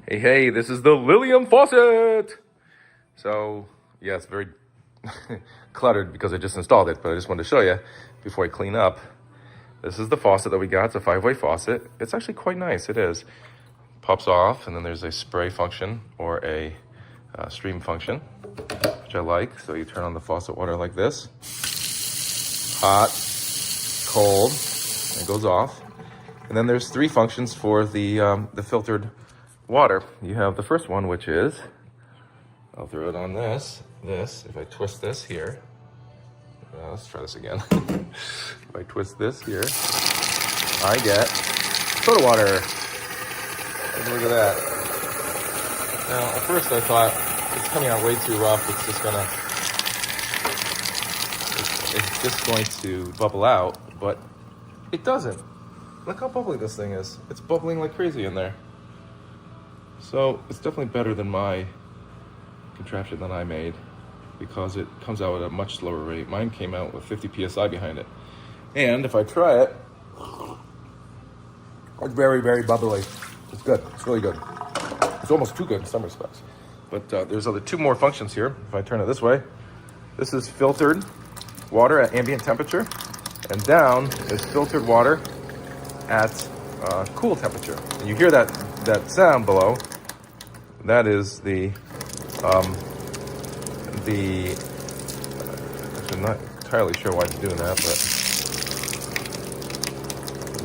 Hey, this is the Lilium faucet. So, yeah, it's very cluttered because I just installed it, but I just wanted to show you before I clean up. This is the faucet that we got. It's a 5-way faucet. It's actually quite nice. It is. Pops off, and then there's a spray function or a stream function, which I like. So you turn on the faucet water like this. Hot, cold, and it goes off. And then there's 3 functions for the filtered water. You have the first one, which is, I'll throw it on this, if I twist this here, let's try this again. If I twist this here, I get soda water. Look at that. Now, at first I thought, it's coming out way too rough, it's just going to bubble out, but it doesn't. Look how bubbly this thing is. It's bubbling like crazy in there. So it's definitely better than my contraption that I made because it comes out at a much slower rate. Mine came out with 50 PSI behind it. And if I try it, it's very, very bubbly. It's good. It's really good. It's almost too good in some respects. But there's 2 more functions here. If I turn it this way, this is filtered water at ambient temperature, and down is filtered water at cool temperature. And you hear that sound below. That is I'm not entirely sure why it's doing that,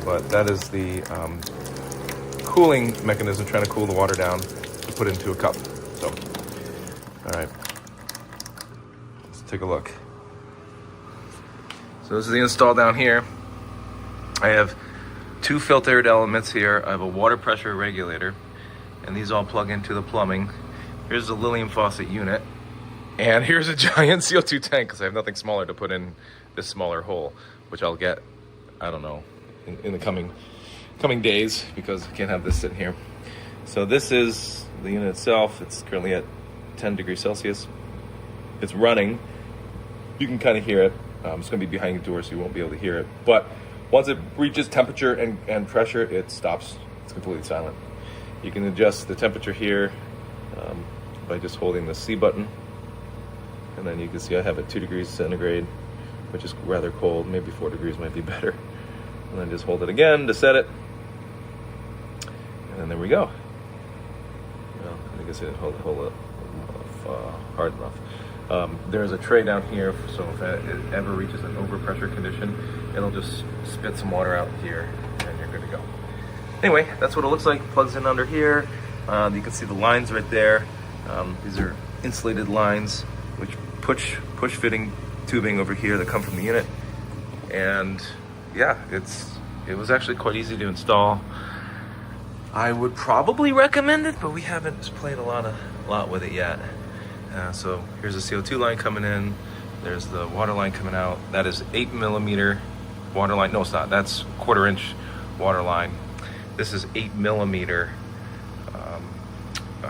but that is the cooling mechanism trying to cool the water down to put into a cup. So, all right, let's take a look. So this is the install down here. I have 2 filtered elements here. I have a water pressure regulator, and these all plug into the plumbing. Here's the Liliumfaucet unit, and here's a giant CO2 tank because I have nothing smaller to put in this smaller hole, which I'll get, I don't know, in the coming days because I can't have this sitting here. So this is the unit itself. It's currently at 10 degrees Celsius. It's running. You can kind of hear it. It's going to be behind the door, so you won't be able to hear it. But once it reaches temperature and pressure, it stops. It's completely silent. You can adjust the temperature here by just holding the C button. And then you can see I have it 2 degrees centigrade, which is rather cold. Maybe 4 degrees might be better. And then just hold it again to set it. And then there we go. Well, I guess I didn't hold it hard enough. There's a tray down here, so if it ever reaches an overpressure condition, it'll just spit some water out here, and you're good to go. Anyway, that's what it looks like. It plugs in under here. You can see the lines right there. These are insulated lines, which push fitting tubing over here that come from the unit. And yeah, it was actually quite easy to install. I would probably recommend it, but we haven't played a lot with it yet. So here's the CO2 line coming in. There's the water line coming out. That is 8mm water line. No, it's not. That's 1/4 inch water line. This is 8mm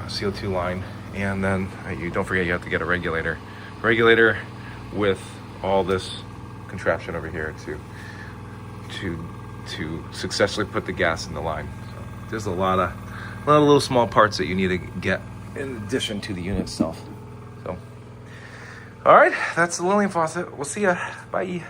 CO2 line. And then you don't forget you have to get a regulator with all this contraption over here to successfully put the gas in the line. So there's a lot of little small parts that you need to get in addition to the unit itself. So, all right, that's the Lilium faucet. We'll see ya. Bye.